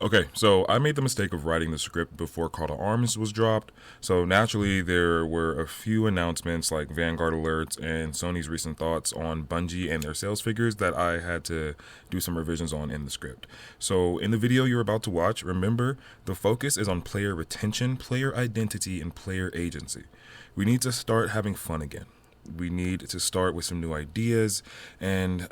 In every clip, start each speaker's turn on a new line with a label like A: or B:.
A: Okay, so I made the mistake of writing the script before Call to Arms was dropped, so naturally there were a few announcements like Vanguard alerts and Sony's recent thoughts on Bungie and their sales figures that I had to do some revisions on in the script. So in the video you're about to watch, remember, the focus is on player retention, player identity, and player agency. We need to start having fun again. We need to start with some new ideas, and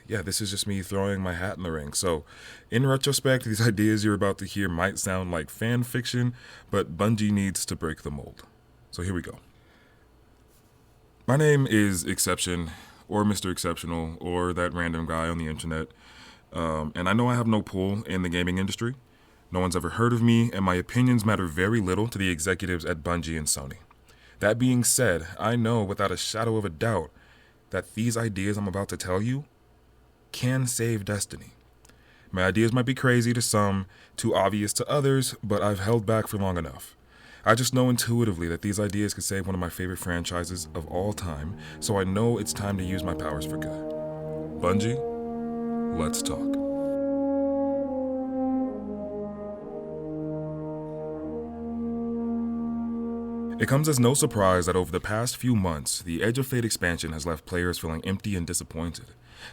A: yeah, this is just me throwing my hat in the ring. So, in retrospect, these ideas you're about to hear might sound like fan fiction, but Bungie needs to break the mold. So here we go. My name is Xception, or Mr. Xceptional, or that random guy on the internet. And I know I have no pull in the gaming industry. No one's ever heard of me, and my opinions matter very little to the executives at Bungie and Sony. That being said, I know without a shadow of a doubt that these ideas I'm about to tell you can save Destiny. My ideas might be crazy to some, too obvious to others, but I've held back for long enough. I just know intuitively that these ideas could save one of my favorite franchises of all time, so I know it's time to use my powers for good. Bungie, let's talk. It comes as no surprise that over the past few months, the Edge of Fate expansion has left players feeling empty and disappointed.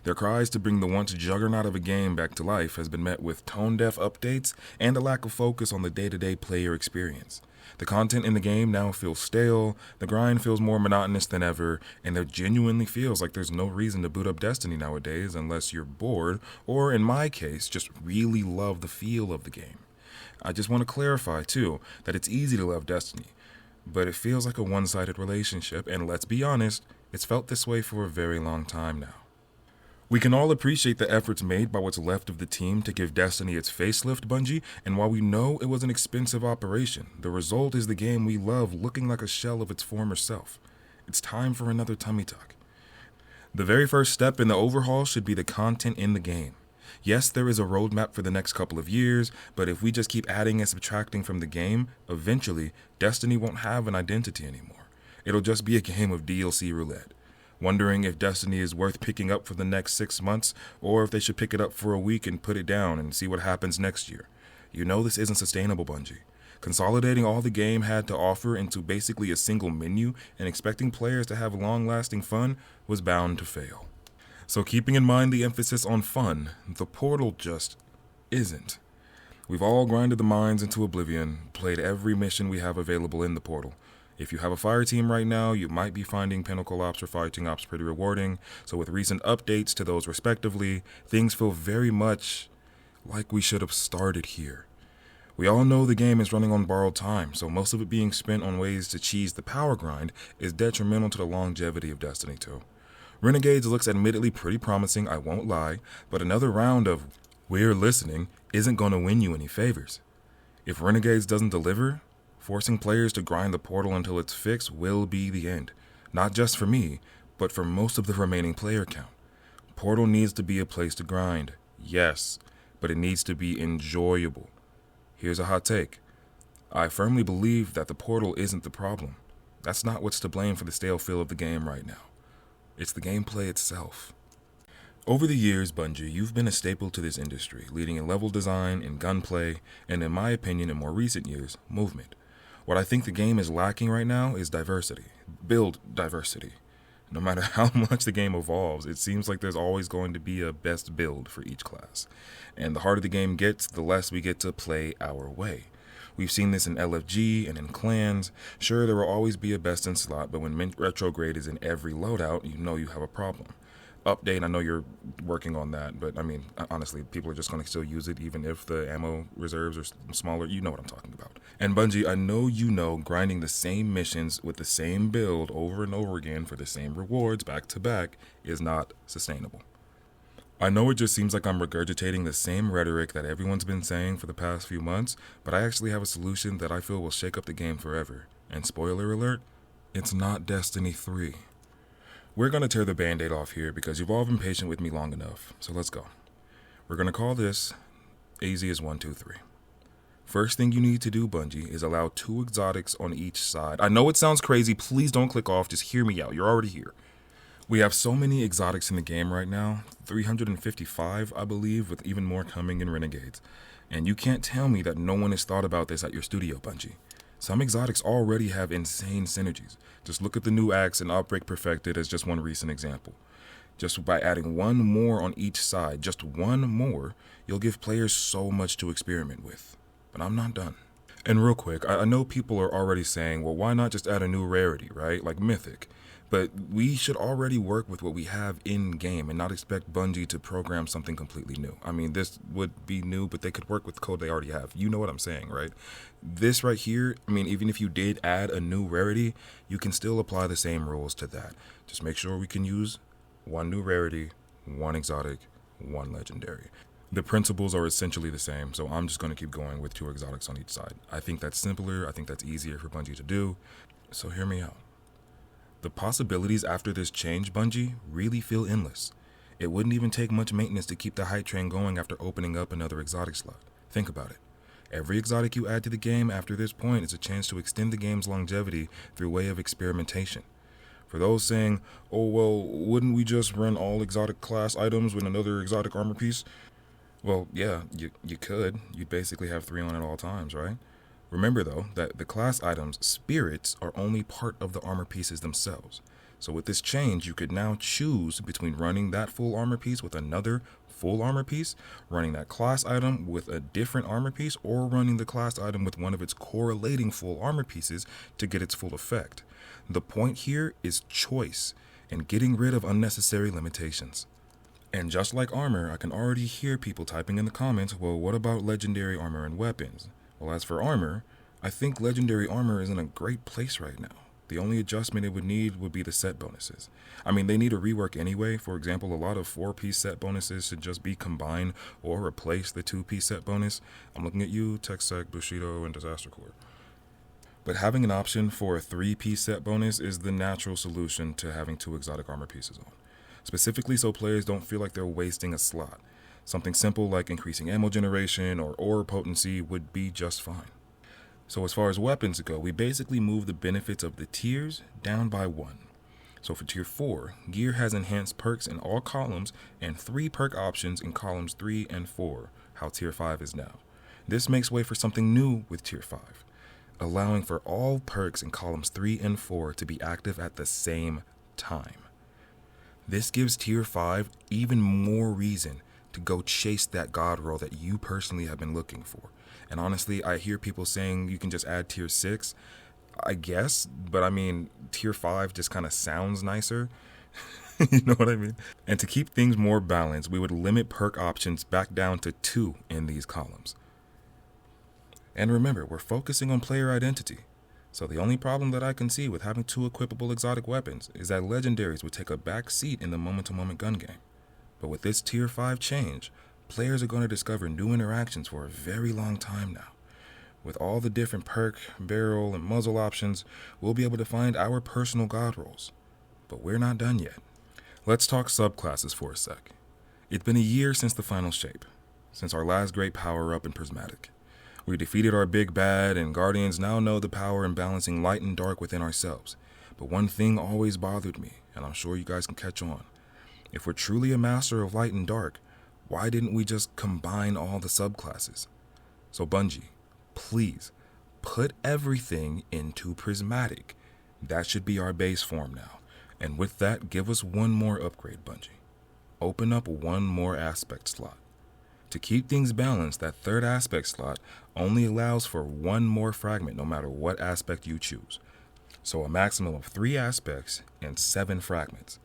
A: Their cries to bring the once juggernaut of a game back to life has been met with tone-deaf updates and a lack of focus on the day-to-day player experience. The content in the game now feels stale, the grind feels more monotonous than ever, and it genuinely feels like there's no reason to boot up Destiny nowadays unless you're bored, or in my case, just really love the feel of the game. I just want to clarify, too, that it's easy to love Destiny, but it feels like a one-sided relationship, and let's be honest, it's felt this way for a very long time now. We can all appreciate the efforts made by what's left of the team to give Destiny its facelift, Bungie, and while we know it was an expensive operation, the result is the game we love looking like a shell of its former self. It's time for another tummy tuck. The very first step in the overhaul should be the content in the game. Yes, there is a roadmap for the next couple of years, but if we just keep adding and subtracting from the game, eventually, Destiny won't have an identity anymore. It'll just be a game of DLC roulette. Wondering if Destiny is worth picking up for the next 6 months, or if they should pick it up for a week and put it down and see what happens next year. You know this isn't sustainable, Bungie. Consolidating all the game had to offer into basically a single menu and expecting players to have long-lasting fun was bound to fail. So keeping in mind the emphasis on fun, the portal just isn't. We've all grinded the mines into oblivion, played every mission we have available in the portal. If you have a fire team right now, you might be finding Pinnacle Ops or Fighting Ops pretty rewarding, so with recent updates to those respectively, things feel very much like we should have started here. We all know the game is running on borrowed time, so most of it being spent on ways to cheese the power grind is detrimental to the longevity of Destiny 2. Renegades looks admittedly pretty promising, I won't lie, but another round of "we're listening" isn't going to win you any favors. If Renegades doesn't deliver, forcing players to grind the portal until it's fixed will be the end. Not just for me, but for most of the remaining player count. Portal needs to be a place to grind, yes, but it needs to be enjoyable. Here's a hot take. I firmly believe that the portal isn't the problem. That's not what's to blame for the stale feel of the game right now. It's the gameplay itself. Over the years, Bungie, you've been a staple to this industry, leading in level design, in gunplay, and in my opinion, in more recent years, movement. What I think the game is lacking right now is diversity. Build diversity. No matter how much the game evolves, it seems like there's always going to be a best build for each class. And the harder the game gets, the less we get to play our way. We've seen this in LFG and in clans. Sure, there will always be a best in slot, but when retrograde is in every loadout, you know you have a problem. Update, I know you're working on that, but I mean, honestly, people are just going to still use it even if the ammo reserves are smaller. You know what I'm talking about. And Bungie, I know you know grinding the same missions with the same build over and over again for the same rewards back to back is not sustainable. I know it just seems like I'm regurgitating the same rhetoric that everyone's been saying for the past few months, but I actually have a solution that I feel will shake up the game forever. And spoiler alert, it's not Destiny 3. We're going to tear the band-aid off here because you've all been patient with me long enough, so let's go. We're going to call this easy as 1, 2, 3. First thing you need to do, Bungie, is allow 2 exotics on each side. I know it sounds crazy, please don't click off, just hear me out, you're already here. We have so many exotics in the game right now, 355 I believe, with even more coming in Renegades. And you can't tell me that no one has thought about this at your studio, Bungie. Some exotics already have insane synergies. Just look at the new axe and Outbreak Perfected as just one recent example. Just by adding one more on each side, just one more, you'll give players so much to experiment with. But I'm not done. And real quick, I know people are already saying, well, why not just add a new rarity, right? Like Mythic. But we should already work with what we have in-game and not expect Bungie to program something completely new. I mean, this would be new, but they could work with code they already have. You know what I'm saying, right? This right here, I mean, even if you did add a new rarity, you can still apply the same rules to that. Just make sure we can use one new rarity, one exotic, one legendary. The principles are essentially the same, so I'm just going to keep going with 2 exotics on each side. I think that's simpler, I think that's easier for Bungie to do, so hear me out. The possibilities after this change, Bungie, really feel endless. It wouldn't even take much maintenance to keep the hype train going after opening up another exotic slot. Think about it. Every exotic you add to the game after this point is a chance to extend the game's longevity through way of experimentation. For those saying, oh well, wouldn't we just run all exotic class items with another exotic armor piece? Well, yeah, you could. You'd basically have 3 on at all times, right? Remember though, that the class items' spirits are only part of the armor pieces themselves. So with this change, you could now choose between running that full armor piece with another full armor piece, running that class item with a different armor piece, or running the class item with one of its correlating full armor pieces to get its full effect. The point here is choice and getting rid of unnecessary limitations. And just like armor, I can already hear people typing in the comments, well, what about legendary armor and weapons? Well, as for armor, I think legendary armor is in a great place right now. The only adjustment it would need would be the set bonuses. I mean, they need a rework anyway. For example, a lot of 4-piece set bonuses should just be combined or replace the 2-piece set bonus. I'm looking at you, TechSec, Bushido, and Disaster Corps. But having an option for a 3-piece set bonus is the natural solution to having 2 exotic armor pieces on. Specifically so players don't feel like they're wasting a slot. Something simple like increasing ammo generation or ore potency would be just fine. So as far as weapons go, we basically move the benefits of the tiers down by 1. So for tier 4, gear has enhanced perks in all columns and 3 perk options in columns 3 and 4, how tier 5 is now. This makes way for something new with tier 5, allowing for all perks in columns 3 and 4 to be active at the same time. This gives tier 5 even more reason to go chase that god roll that you personally have been looking for. And honestly, I hear people saying you can just add tier 6. I guess, but I mean, tier 5 just kind of sounds nicer. You know what I mean? And to keep things more balanced, we would limit perk options back down to 2 in these columns. And remember, we're focusing on player identity. So the only problem that I can see with having 2 equipable exotic weapons is that legendaries would take a back seat in the moment-to-moment gun game. But with this tier 5 change, players are going to discover new interactions for a very long time now. With all the different perk, barrel, and muzzle options, we'll be able to find our personal god rolls. But we're not done yet. Let's talk subclasses for a sec. It's been a year since the final shape, since our last great power-up in Prismatic. We defeated our big bad, and Guardians now know the power in balancing light and dark within ourselves. But one thing always bothered me, and I'm sure you guys can catch on. If we're truly a master of light and dark, why didn't we just combine all the subclasses? So Bungie, please, put everything into Prismatic. That should be our base form now. And with that, give us one more upgrade, Bungie. Open up one more aspect slot. To keep things balanced, that 3rd aspect slot only allows for 1 more fragment no matter what aspect you choose. So a maximum of 3 aspects and 7 fragments.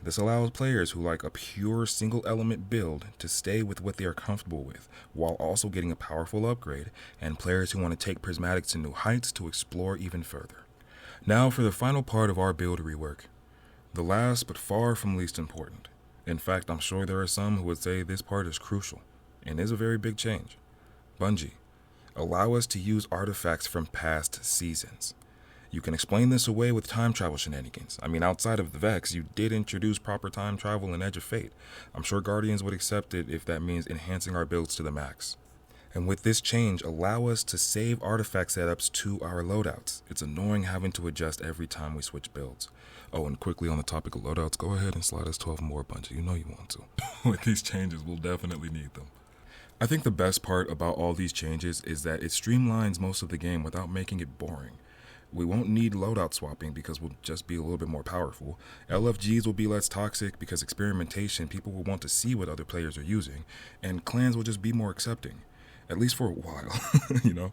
A: This allows players who like a pure single element build to stay with what they are comfortable with, while also getting a powerful upgrade, and players who want to take Prismatic to new heights to explore even further. Now for the final part of our build rework. The last but far from least important. In fact, I'm sure there are some who would say this part is crucial, and is a very big change. Bungie, allow us to use artifacts from past seasons. You can explain this away with time travel shenanigans. I mean, outside of the Vex, you did introduce proper time travel in Edge of Fate. I'm sure Guardians would accept it if that means enhancing our builds to the max. And with this change, allow us to save artifact setups to our loadouts. It's annoying having to adjust every time we switch builds. Oh, and quickly on the topic of loadouts, go ahead and slide us 12 more, Bungie. You know you want to. With these changes, we'll definitely need them. I think the best part about all these changes is that it streamlines most of the game without making it boring. We won't need loadout swapping because we'll just be a little bit more powerful. LFGs will be less toxic because experimentation, people will want to see what other players are using, and clans will just be more accepting. At least for a while, you know?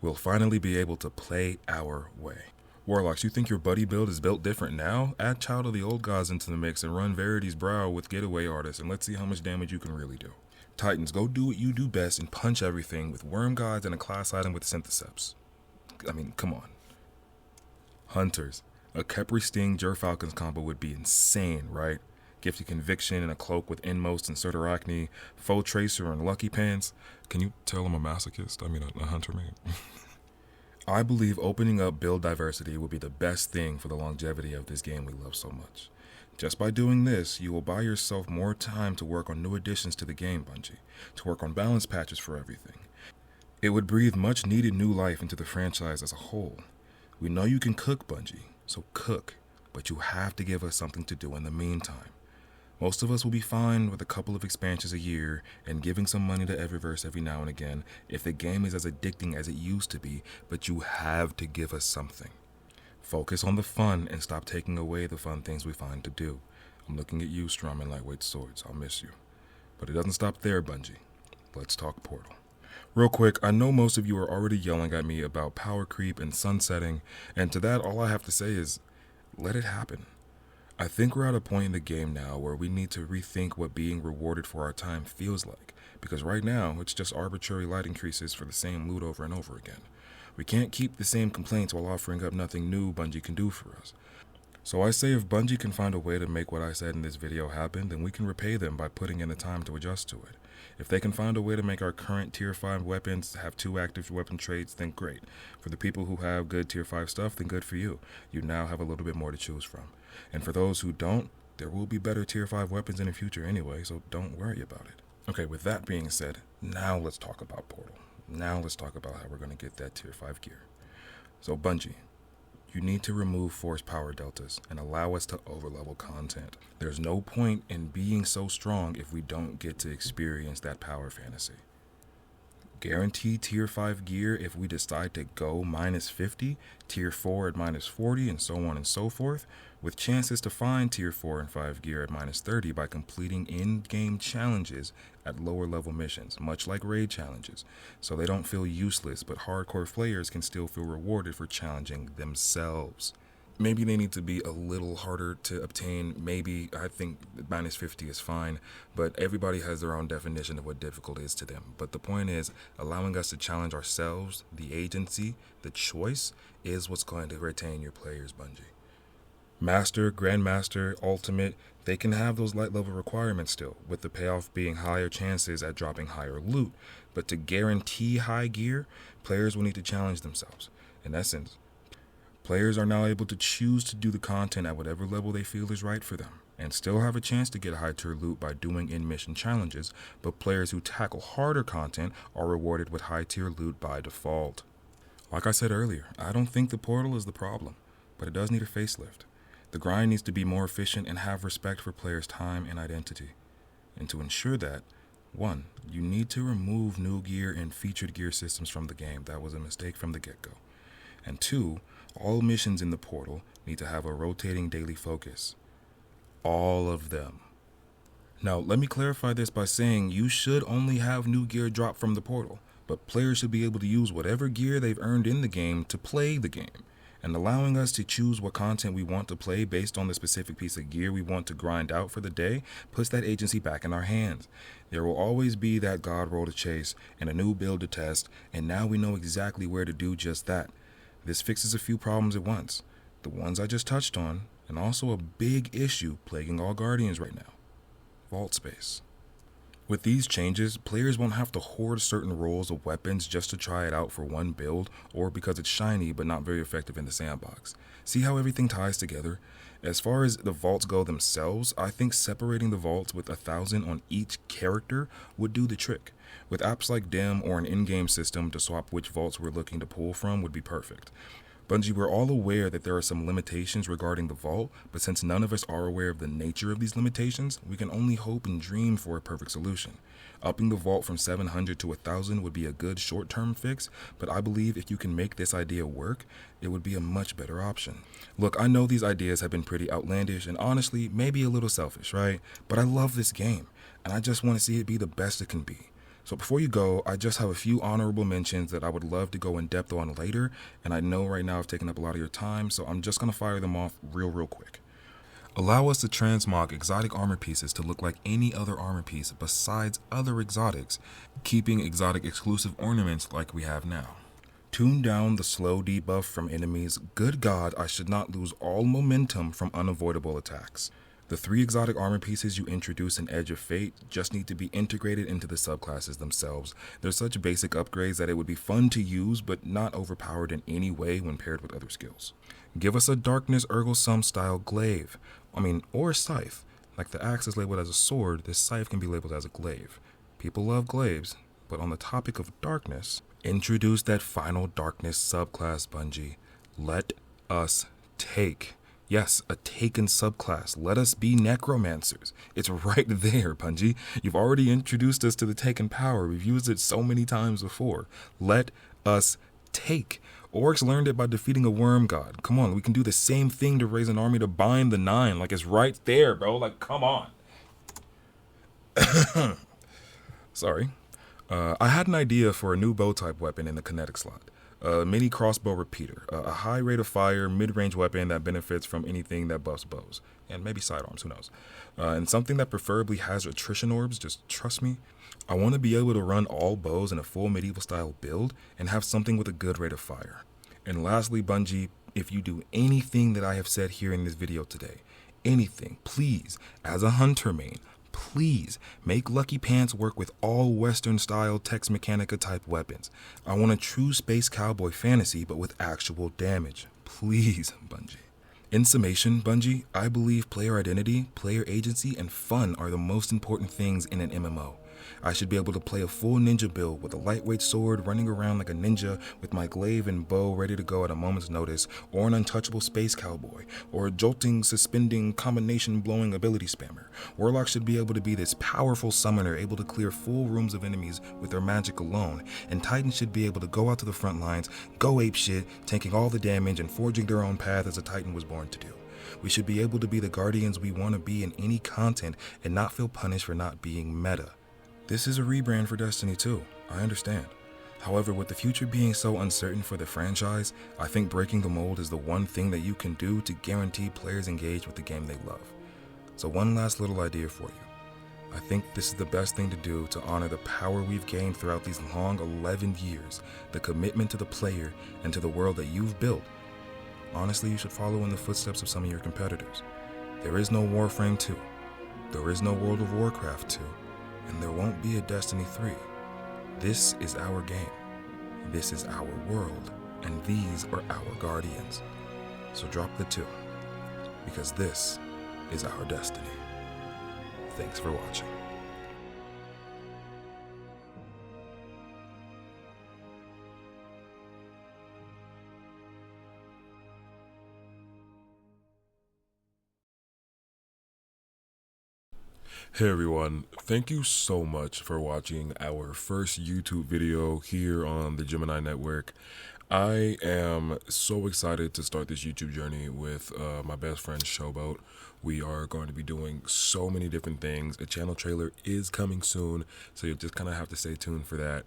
A: We'll finally be able to play our way. Warlocks, you think your buddy build is built different now? Add Child of the Old Gods into the mix and run Verity's Brow with Getaway Artists, and let's see how much damage you can really do. Titans, go do what you do best and punch everything with Worm Gods and a class item with Syntheseps. I mean, come on. Hunters, a Khepri Sting Falcons combo would be insane, right? Gifted Conviction and a cloak with Inmost and Certarachne, Foe Tracer and Lucky Pants. Can you tell I'm a masochist? I mean, a hunter, man. I believe opening up build diversity will be the best thing for the longevity of this game we love so much. Just by doing this, you will buy yourself more time to work on new additions to the game, Bungie, to work on balance patches for everything. It would breathe much needed new life into the franchise as a whole. We know you can cook, Bungie, so cook, but you have to give us something to do in the meantime. Most of us will be fine with a couple of expansions a year and giving some money to Eververse every now and again if the game is as addicting as it used to be, but you have to give us something. Focus on the fun and stop taking away the fun things we find to do. I'm looking at you, Strum and Lightweight Swords. I'll miss you. But it doesn't stop there, Bungie. Let's talk Portal. Real quick, I know most of you are already yelling at me about power creep and sunsetting, and to that all I have to say is, let it happen. I think we're at a point in the game now where we need to rethink what being rewarded for our time feels like, because right now it's just arbitrary light increases for the same loot over and over again. We can't keep the same complaints while offering up nothing new Bungie can do for us. So I say if Bungie can find a way to make what I said in this video happen, then we can repay them by putting in the time to adjust to it. If they can find a way to make our current tier 5 weapons have 2 active weapon traits, then great. For the people who have good tier 5 stuff, then good for you. You now have a little bit more to choose from. And for those who don't, there will be better tier 5 weapons in the future anyway, so don't worry about it. Okay, with that being said, now let's talk about Portal. Now let's talk about how we're going to get that tier 5 gear. So Bungie, you need to remove forced power deltas and allow us to overlevel content. There's no point in being so strong if we don't get to experience that power fantasy. Guarantee tier 5 gear if we decide to go minus 50, tier 4 at minus 40, and so on and so forth, with chances to find tier 4 and 5 gear at minus 30 by completing in-game challenges at lower level missions, much like raid challenges, so they don't feel useless, but hardcore players can still feel rewarded for challenging themselves. Maybe they need to be a little harder to obtain. Maybe, I think minus 50 is fine, but everybody has their own definition of what difficult is to them. But the point is, allowing us to challenge ourselves, the agency, the choice, is what's going to retain your players, Bungie. Master, Grandmaster, Ultimate, they can have those light level requirements still, with the payoff being higher chances at dropping higher loot. But to guarantee high gear, players will need to challenge themselves. In essence, players are now able to choose to do the content at whatever level they feel is right for them, and still have a chance to get high tier loot by doing in-mission challenges, but players who tackle harder content are rewarded with high tier loot by default. Like I said earlier, I don't think the portal is the problem, but it does need a facelift. The grind needs to be more efficient and have respect for players' time and identity. And to ensure that, 1, you need to remove new gear and featured gear systems from the game. That was a mistake from the get-go. And 2, all missions in the portal need to have a rotating daily focus. All of them. Now, let me clarify this by saying you should only have new gear drop from the portal, but players should be able to use whatever gear they've earned in the game to play the game. And allowing us to choose what content we want to play based on the specific piece of gear we want to grind out for the day puts that agency back in our hands. There will always be that god roll to chase and a new build to test, and now we know exactly where to do just that. This fixes a few problems at once, the ones I just touched on, and also a big issue plaguing all Guardians right now: vault space. With these changes, players won't have to hoard certain rolls of weapons just to try it out for one build or because it's shiny but not very effective in the sandbox. See how everything ties together? As far as the vaults go themselves, I think separating the vaults with 1,000 on each character would do the trick. With apps like Dim or an in-game system to swap which vaults we're looking to pull from would be perfect. Bungie, we're all aware that there are some limitations regarding the vault, but since none of us are aware of the nature of these limitations, we can only hope and dream for a perfect solution. Upping the vault from 700 to 1,000 would be a good short-term fix, but I believe if you can make this idea work, it would be a much better option. Look, I know these ideas have been pretty outlandish and honestly, maybe a little selfish, right? But I love this game, and I just want to see it be the best it can be. So before you go, I just have a few honorable mentions that I would love to go in depth on later, and I know right now I've taken up a lot of your time, so I'm just going to fire them off real quick. Allow us to transmog exotic armor pieces to look like any other armor piece besides other exotics, keeping exotic exclusive ornaments like we have now. Tune down the slow debuff from enemies. Good God, I should not lose all momentum from unavoidable attacks. The 3 exotic armor pieces you introduce in Edge of Fate just need to be integrated into the subclasses themselves. They're such basic upgrades that it would be fun to use, but not overpowered in any way when paired with other skills. Give us a Darkness Urgelsum style glaive. Or scythe. Like the axe is labeled as a sword, this scythe can be labeled as a glaive. People love glaives, but on the topic of darkness, introduce that final darkness subclass, Bungie. Let us take. Yes, a taken subclass. Let us be necromancers. It's right there, Bungie. You've already introduced us to the taken power. We've used it so many times before. Let us take. Orcs learned it by defeating a worm god. Come on, we can do the same thing to raise an army to bind the 9. Like, it's right there, bro. Like, come on. Sorry. I had an idea for a new bow type weapon in the kinetic slot. A mini crossbow repeater, a high rate of fire, mid-range weapon that benefits from anything that buffs bows, and maybe sidearms, who knows. And something that preferably has attrition orbs, just trust me. I want to be able to run all bows in a full medieval style build and have something with a good rate of fire. And lastly, Bungie, if you do anything that I have said here in this video today, anything, please, as a hunter main, please make Lucky Pants work with all Western style Tex Mechanica type weapons. I want a true space cowboy fantasy but with actual damage. Please, Bungie. In summation, Bungie, I believe player identity, player agency, and fun are the most important things in an MMO. I should be able to play a full ninja build with a lightweight sword running around like a ninja with my glaive and bow ready to go at a moment's notice, or an untouchable space cowboy, or a jolting, suspending, combination blowing ability spammer. Warlock should be able to be this powerful summoner able to clear full rooms of enemies with their magic alone, and Titans should be able to go out to the front lines, go apeshit, taking all the damage and forging their own path as a Titan was born to do. We should be able to be the guardians we want to be in any content and not feel punished for not being meta. This is a rebrand for Destiny 2, I understand. However, with the future being so uncertain for the franchise, I think breaking the mold is the one thing that you can do to guarantee players engage with the game they love. So one last little idea for you. I think this is the best thing to do to honor the power we've gained throughout these long 11 years, the commitment to the player and to the world that you've built. Honestly, you should follow in the footsteps of some of your competitors. There is no Warframe 2. There is no World of Warcraft 2. And there won't be a Destiny 3. This is our game. This is our world. And these are our guardians. So drop the 2. Because this is our destiny. Thanks for watching. Hey everyone, thank you so much for watching our first YouTube video here on the GemInEye Network. I am so excited to start this YouTube journey with my best friend Showboat. We are going to be doing so many different things. A channel trailer is coming soon, so you'll just kind of have to stay tuned for that.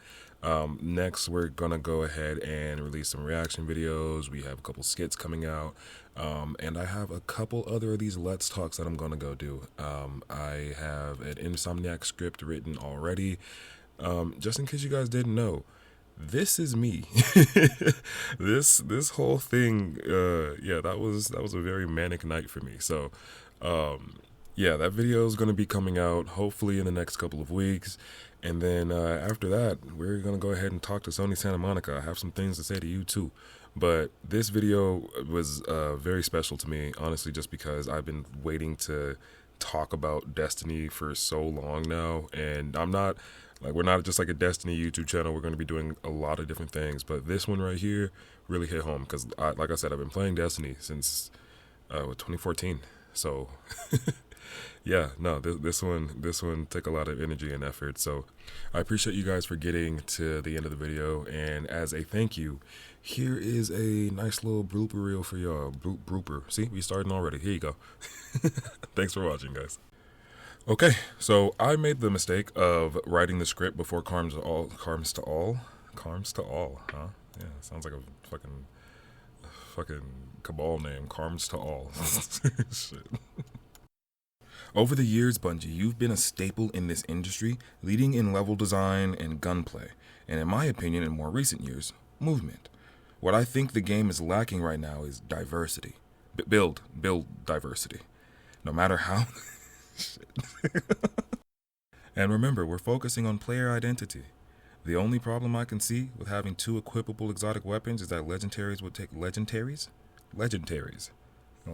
A: Next, we're going to go ahead and release some reaction videos. We have a couple skits coming out. And I have a couple other of these Let's Talks that I'm going to go do. I have an Insomniac script written already. Just in case you guys didn't know, this is me. This whole thing, yeah, that was a very manic night for me. So, Yeah, that video is going to be coming out hopefully in the next couple of weeks. And then after that, we're going to go ahead and talk to Sony Santa Monica. I have some things to say to you too. But this video was very special to me, honestly, just because I've been waiting to talk about Destiny for so long now. And I'm not, like, we're not just like a Destiny YouTube channel. We're going to be doing a lot of different things. But this one right here really hit home because, like I said, I've been playing Destiny since 2014. So yeah, no, this one took a lot of energy and effort. So I appreciate you guys for getting to the end of the video. And as a thank you, here is a nice little blooper reel for y'all. Blooper. See, we starting already. Here you go. Thanks for watching, guys. Okay, so I made the mistake of writing the script before Carms to all, huh? Yeah, sounds like a fucking cabal name. Carms to all. Shit. Over the years, Bungie, you've been a staple in this industry, leading in level design and gunplay, and in my opinion, in more recent years, movement. What I think the game is lacking right now is diversity. Build diversity. No matter how. Shit. And remember, we're focusing on player identity. The only problem I can see with having two equipable exotic weapons is that legendaries would take legendaries? Legendaries.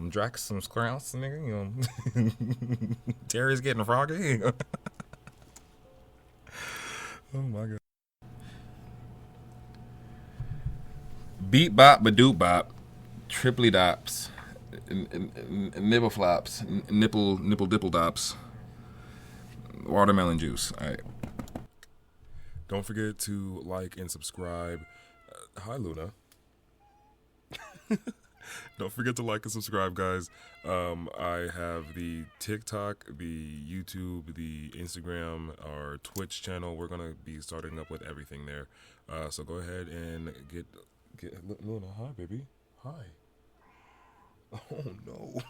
A: Drax, some Skrauts, nigga, Terry's getting froggy. Oh my god. Beat bop, badoop bop, triply dops, nibble flops, nipple dipple dops, watermelon juice. All right. Don't forget to like and subscribe. Hi, Luna. Don't forget to like and subscribe, guys. I have the TikTok, the YouTube, the Instagram, our Twitch channel. We're gonna be starting up with everything there. So go ahead and get Luna. Hi, baby. Hi. Oh no.